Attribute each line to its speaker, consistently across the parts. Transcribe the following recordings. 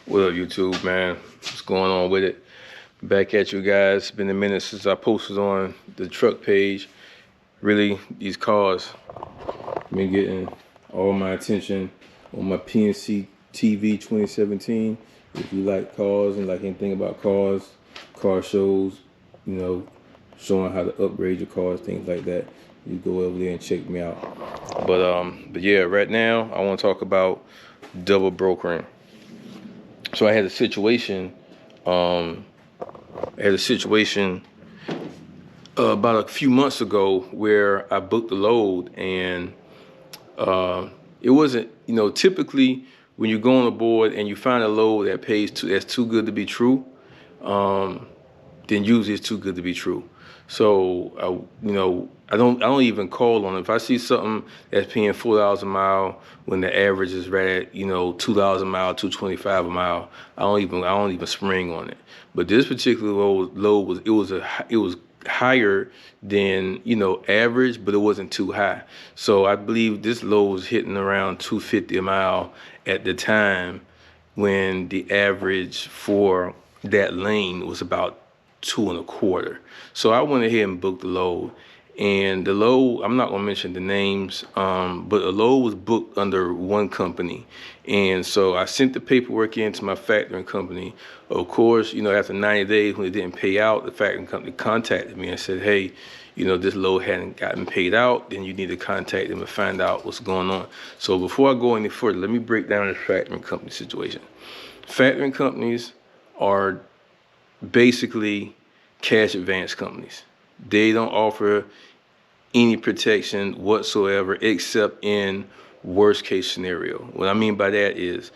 Speaker 1: What up, YouTube, man? What's going on with it? Back at you guys. It's been a minute since I posted on the truck page. Really, these cars been getting all my attention on my PNC TV 2017. If you like cars and like anything about cars, car shows, showing how to upgrade your cars, things like that, you go over there and check me out. But yeah, right now I want to talk about double brokering. So I had a situation. About a few months ago where I booked a load, and it wasn't. Typically when you go on a board and you find a load that's too good to be true, then usually it's too good to be true. So I don't even call on it. If I see something that's paying $4 a mile when the average is right at $2 a mile, $2.25 a mile, I don't even spring on it. But this particular load was higher than average, but it wasn't too high. So I believe this load was hitting around $2.50 a mile at the time, when the average for that lane was about $2.25. So I went ahead and booked the load. And the load, I'm not gonna mention the names, but the load was booked under one company. And so I sent the paperwork in to my factoring company. Of course, after 90 days when it didn't pay out, the factoring company contacted me and said, hey, this load hadn't gotten paid out, then you need to contact them and find out what's going on. So before I go any further, let me break down the factoring company situation. Factoring companies are basically cash advance companies. They don't offer any protection whatsoever except in worst case scenario. What I mean by that is,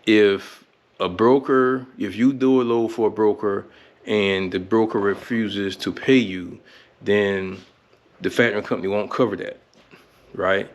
Speaker 1: if you do a load for a broker and the broker refuses to pay you, then the factoring company won't cover that, right?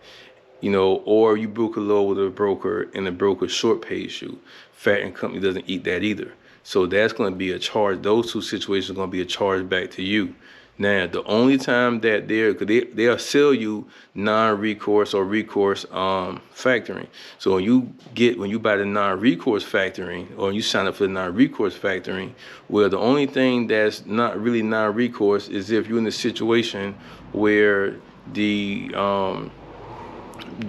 Speaker 1: Or you book a load with a broker and the broker short pays you. Factoring company doesn't eat that either. So that's going to be a charge. Those two situations are going to be a charge back to you. Now, the only time that they'll sell you non-recourse or recourse factoring. So when you buy the non-recourse factoring, or you sign up for the non-recourse factoring, well, the only thing that's not really non-recourse is if you're in a situation where the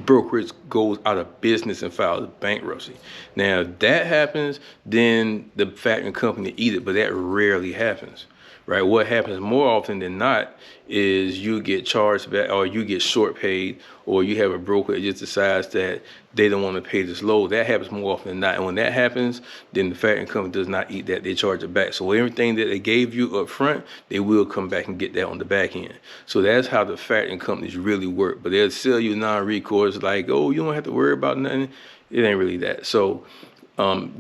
Speaker 1: brokerage goes out of business and files bankruptcy. Now, if that happens, then the factoring company eat it, but that rarely happens, right? What happens more often than not is you get charged back, or you get short paid, or you have a broker that just decides that they don't want to pay this load. That happens more often than not. And when that happens, then the factoring company does not eat that. They charge it back. So everything that they gave you up front, they will come back and get that on the back end. So that's how the factoring companies really work. But they'll sell you non-recourse like, oh, you don't have to worry about nothing. It ain't really that. So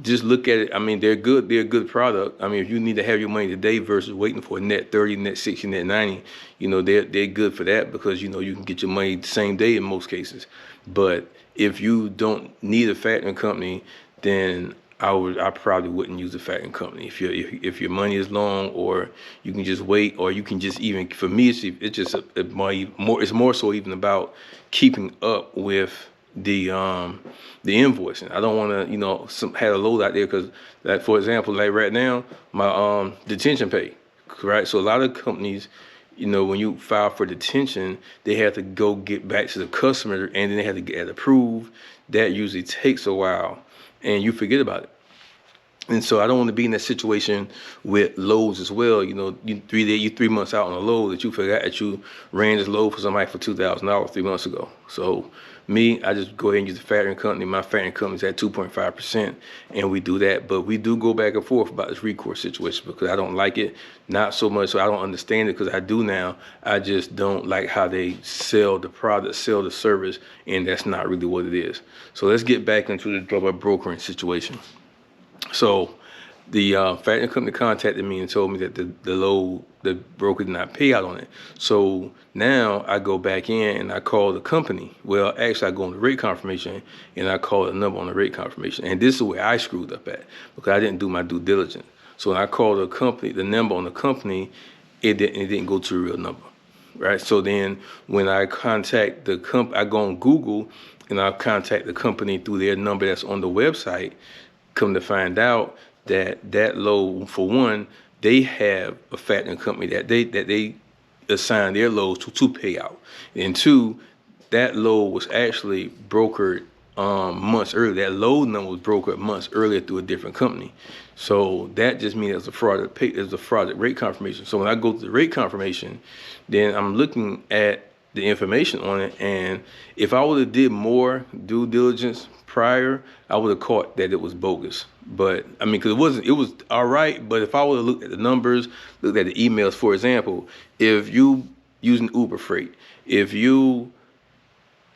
Speaker 1: just look at it. I mean, they're good. They're a good product. I mean, if you need to have your money today versus waiting for a net 30, net 60, net 90, they're good for that, because you can get your money the same day in most cases. But if you don't need a factoring company, then I probably wouldn't use a factoring company. If your money is long, or you can just wait, or you can just, even for me, it's more so even about keeping up with the invoicing. I don't want to have a load out there, because, like, for example, like right now, my detention pay, right? So a lot of companies, when you file for detention, they have to go get back to the customer, and then they have to get it approved. That usually takes a while, and you forget about it. And so I don't want to be in that situation with loads as well. You 3 months out on a load that you forgot that you ran this load for somebody for $2,000 3 months ago. So I just go ahead and use the factoring company. My factoring company's at 2.5%, and we do that. But we do go back and forth about this recourse situation, because I don't like it. Not so much so I don't understand it, because I do now. I just don't like how they sell the product, sell the service, and that's not really what it is. So let's get back into the double brokering situation. So the factoring company contacted me and told me that the broker did not pay out on it. So now I go back in and I call the company. Well, actually, I go on the rate confirmation and I call the number on the rate confirmation. And this is where I screwed up at, because I didn't do my due diligence. So when I called the company, the number on the company, it didn't go to the real number, right? So then when I contact the company, I go on Google and I contact the company through their number that's on the website. Come to find out that load, for one, they have a factoring company that they assign their loads to pay out, and two, that load was actually brokered months earlier. That load number was brokered months earlier through a different company. So that just means it's a fraudulent rate confirmation. So when I go to the rate confirmation, then I'm looking at the information on it, and if I would have did more due diligence prior, I would have caught that it was bogus. But I mean, because it was all right. But if I would have looked at the numbers, looked at the emails, for example, if you using Uber Freight, if you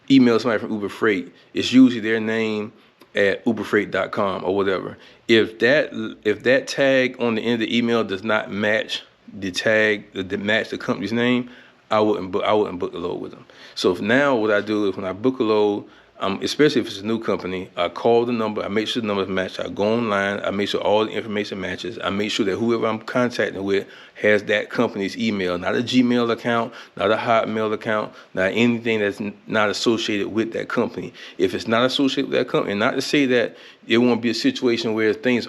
Speaker 1: email somebody from Uber Freight, it's usually their name at uberfreight.com or whatever. If that tag on the end of the email does not match the tag that match the company's name, I wouldn't book the load with them. So now what I do is when I book a load, especially if it's a new company, I call the number, I make sure the numbers match, I go online, I make sure all the information matches, I make sure that whoever I'm contacting with has that company's email, not a Gmail account, not a Hotmail account, not anything that's not associated with that company. If it's not associated with that company, and not to say that it won't be a situation where things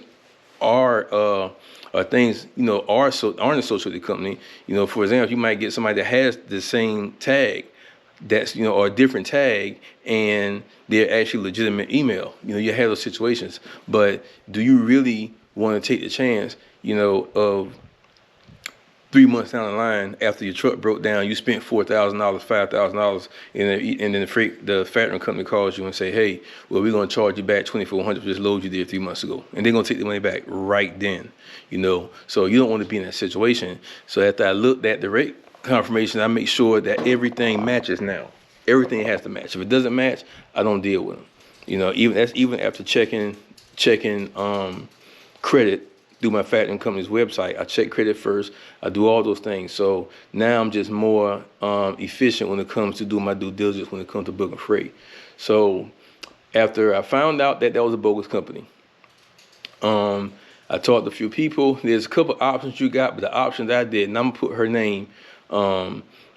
Speaker 1: are aren't associated with the company. For example, you might get somebody that has the same tag, that's or a different tag, and they're actually legitimate email. You have those situations, but do you really want to take the chance of 3 months down the line, after your truck broke down, you spent $4,000, $5,000, and then the factoring company calls you and say, hey, well, we're going to charge you back $2,400 for this load you did 3 months ago, and they're going to take the money back right then. So you don't want to be in that situation. So after I looked at the rate confirmation, I make sure that everything matches now. Everything has to match. If it doesn't match, I don't deal with them. Even after checking credit through my factoring company's website. I check credit first. I do all those things. So now I'm just more efficient when it comes to doing my due diligence when it comes to booking freight. So after I found out that was a bogus company, I talked to a few people. There's a couple options you got, but the options I did, and I'm gonna put her name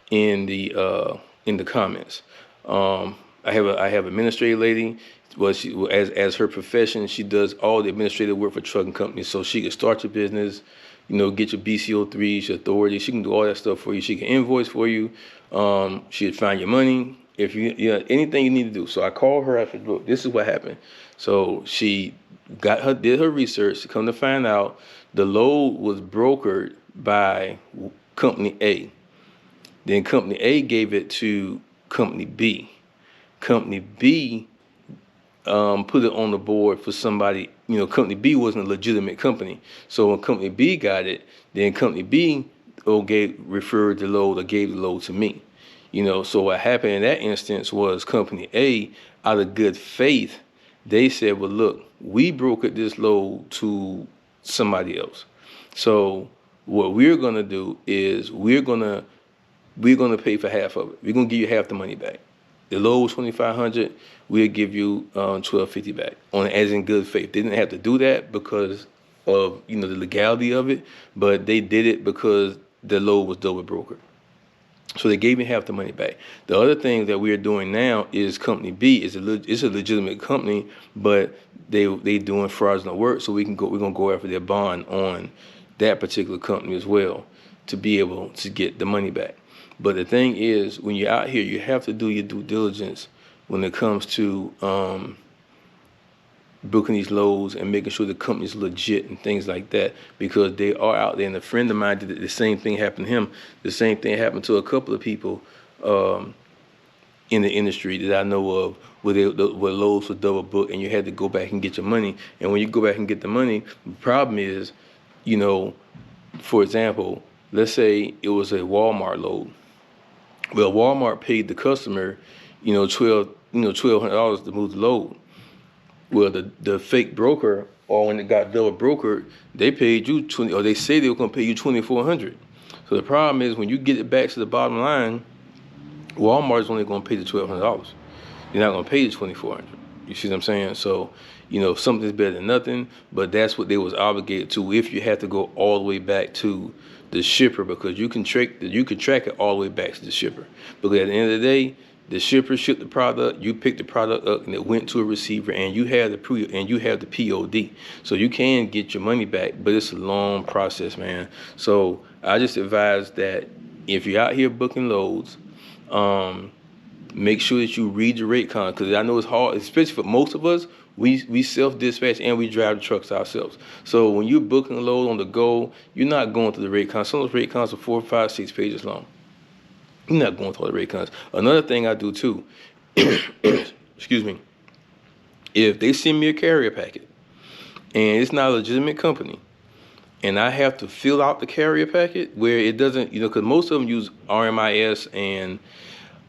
Speaker 1: in the comments. I have an administrative lady. Well, she, as her profession, she does all the administrative work for trucking companies. So she can start your business, get your BCO3s, your authority. She can do all that stuff for you. She can invoice for you. She'll find your money if anything you need to do. So I called her. I said, look, this is what happened. So she did her research to come to find out the load was brokered by Company A. Then Company A gave it to Company B. Company B put it on the board for somebody. Company B wasn't a legitimate company. So when Company B got it, then Company B referred the load or gave the load to me. So what happened in that instance was Company A, out of good faith, they said, well, look, we brokered this load to somebody else. So what we're gonna do is we're gonna pay for half of it. We're gonna give you half the money back. The load was $2,500. We'll give you $1,250 back as in good faith. They didn't have to do that because of the legality of it, but they did it because the load was double brokered. So they gave me half the money back. The other thing that we're doing now is Company B is a legitimate company, but they doing fraudulent work. So we're gonna go after their bond on that particular company as well to be able to get the money back. But the thing is, when you're out here, you have to do your due diligence when it comes to booking these loads and making sure the company's legit and things like that, because they are out there. And a friend of mine did the same thing happened to him. The same thing happened to a couple of people in the industry that I know of, where loads were double booked and you had to go back and get your money. And when you go back and get the money, the problem is, for example, let's say it was a Walmart load. Well, Walmart paid the customer, $1,200 to move the load. Well, the fake broker, or when it got double brokered, they paid you or they say they were going to pay you $2,400. So the problem is when you get it back to the bottom line, Walmart is only going to pay the $1,200. You're not going to pay the $2,400. You see what I'm saying? So, something's better than nothing, but that's what they was obligated to if you had to go all the way back to the shipper, because you can track it all the way back to the shipper. Because at the end of the day, The shipper shipped the product, you picked the product up, and it went to a receiver, and you have the POD, so you can get your money back, but it's a long process, man. So I just advise that if you're out here booking loads, make sure that you read the rate con, because I know it's hard, especially for most of us. We self-dispatch and we drive the trucks ourselves. So when you're booking a load on the go, you're not going through the rate con. Some of those rate cons are 4, 5, 6 pages long. You're not going through all the rate cons. Another thing I do too, excuse me, if they send me a carrier packet and it's not a legitimate company, and I have to fill out the carrier packet where it doesn't, because most of them use RMIS, and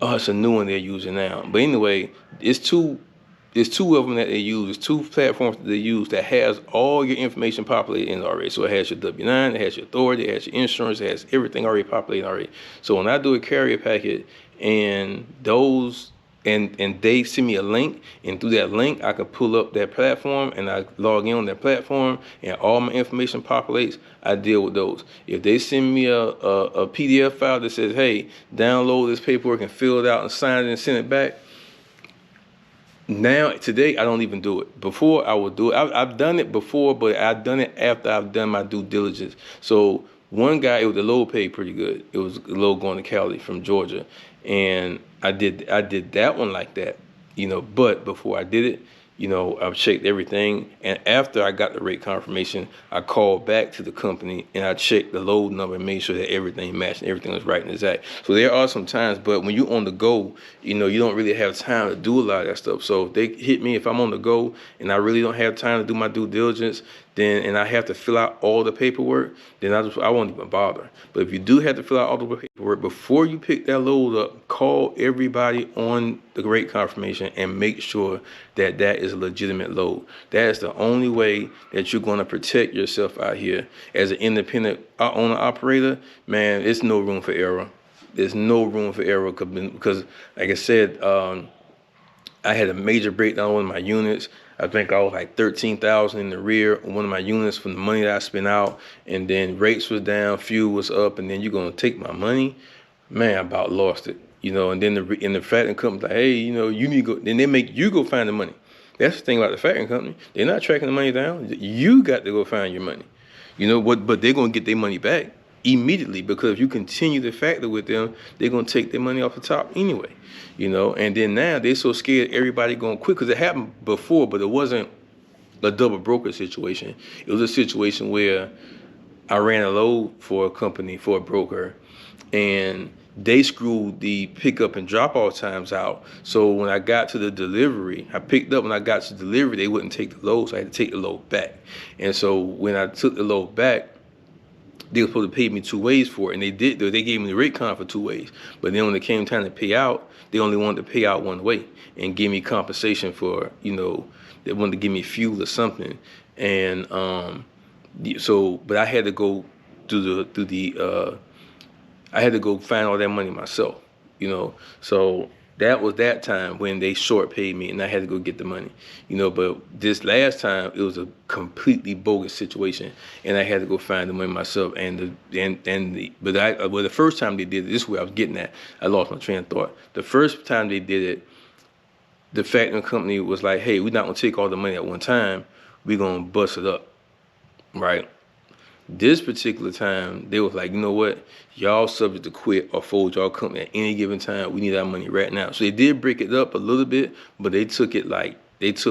Speaker 1: it's a new one they're using now. But anyway, it's two of them that they use. It's 2 platforms that they use that has all your information populated in already. So it has your W-9, it has your authority, it has your insurance, it has everything already populated already. So when I do a carrier packet and they send me a link, and through that link I can pull up that platform and I log in on that platform and all my information populates, I deal with those. If they send me a PDF file that says, hey, download this paperwork and fill it out and sign it and send it back, now, today, I don't even do it. Before, I would do it. I've done it before, but I've done it after I've done my due diligence. So one guy, the load paid pretty good. It was a load going to Cali from Georgia. And I did that one like that, but before I did it, I've checked everything. And after I got the rate confirmation, I called back to the company and I checked the load number and made sure that everything matched and everything was right and exact. So there are some times, but when you're on the go, you don't really have time to do a lot of that stuff. So if they hit me, if I'm on the go and I really don't have time to do my due diligence, and I have to fill out all the paperwork, then I won't even bother. But if you do have to fill out all the paperwork, before you pick that load up, call everybody on the rate confirmation and make sure that that is a legitimate load. That is the only way that you're going to protect yourself out here as an independent owner operator. Man, there's no room for error. There's no room for error because like I said, I had a major breakdown on one of my units. I think I was like 13,000 in the rear on one of my units from the money that I spent out, and then rates was down, fuel was up, and then you're gonna take my money, man. I about lost it, And then the factoring company's like, hey, you need to go. Then they make you go find the money. That's the thing about the factoring company. They're not tracking the money down. You got to go find your money, But they're gonna get their money back immediately, because if you continue to factor with them, they're gonna take their money off the top anyway. And then now they're so scared everybody going quit, because it happened before, but it wasn't a double broker situation. It was a situation where I ran a load for a company, for a broker, and they screwed the pickup and drop off times out. So when I got to the delivery, I picked up, when I got to delivery, they wouldn't take the load, so I had to take the load back. And so when I took the load back, they were supposed to pay me 2 ways for it, and they did. They gave me the rate con for 2 ways. But then when it came time to pay out, they only wanted to pay out 1 way and give me compensation for, they wanted to give me fuel or something. And but I had to go I had to go find all that money myself, So that was that time when they short paid me and I had to go get the money, But this last time, it was a completely bogus situation, and I had to go find the money myself. But the first time they did it, this is where I was getting at. I lost my train of thought. The first time they did it, the factoring company was like, hey, we're not gonna take all the money at one time. We're gonna bust it up, right? This particular time, they was like, you know what? Y'all subject to quit or fold y'all company at any given time. We need our money right now. So they did break it up a little bit, but they took I believe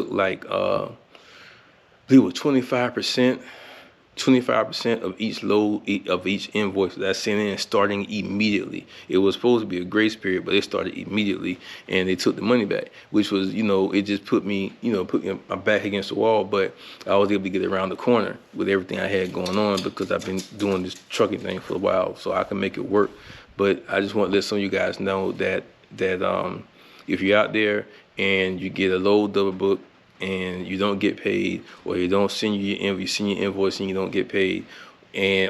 Speaker 1: it was 25% of each load of each invoice that I sent in, starting immediately. It was supposed to be a grace period, but they started immediately, and they took the money back, which was, it just put me my back against the wall. But I was able to get around the corner with everything I had going on, because I've been doing this trucking thing for a while, so I can make it work. But I just want to let some of you guys know that if you're out there and you get a load double book, and you don't get paid, or you don't send you your invoice and you don't get paid,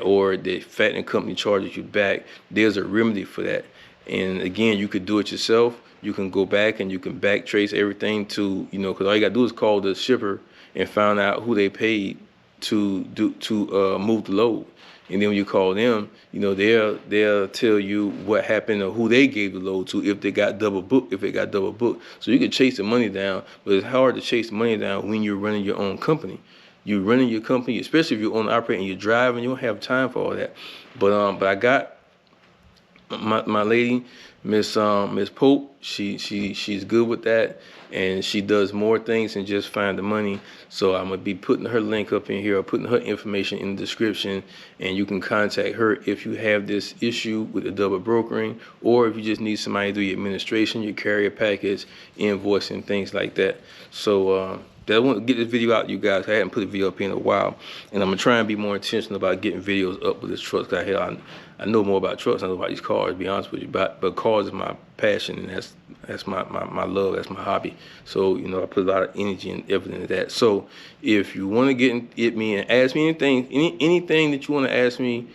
Speaker 1: or the factoring company charges you back, there's a remedy for that. And again, you could do it yourself. You can go back and you can back trace everything to, because all you gotta do is call the shipper and find out who they paid to move the load. And then when you call them, you know, they'll tell you what happened or who they gave the load to if they got double booked, So you can chase the money down, but it's hard to chase the money down when you're running your own company. You're running your company, especially if you're on operating, you're driving, you don't have time for all that. But I got my lady, Miss Pope. She's good with that, and she does more things than just find the money. So I'm gonna be putting her link up in here, or putting her information in the description, and you can contact her if you have this issue with the double brokering, or if you just need somebody to do your administration, your carrier package, invoicing, things like that. So I want to get this video out to you guys. I hadn't put a video up in a while, and I'm gonna try and be more intentional about getting videos up with this truck. Cause I know more about trucks than I know about these cars, to be honest with you. But cars is my passion, and that's my love, that's my hobby. So, you know, I put a lot of energy and everything into that. So if you want to get me and ask me anything that you want to ask me,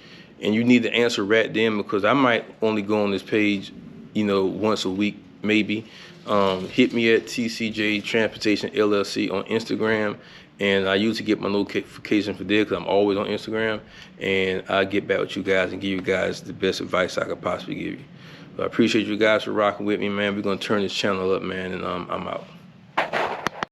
Speaker 1: and you need the answer right then, because I might only go on this page, you know, once a week maybe. Hit me at TCJ Transportation LLC on Instagram, and I usually get my notification for there because I'm always on Instagram, and I'll get back with you guys and give you guys the best advice I could possibly give you. So I appreciate you guys for rocking with me, man. We're gonna turn this channel up, man, and I'm out.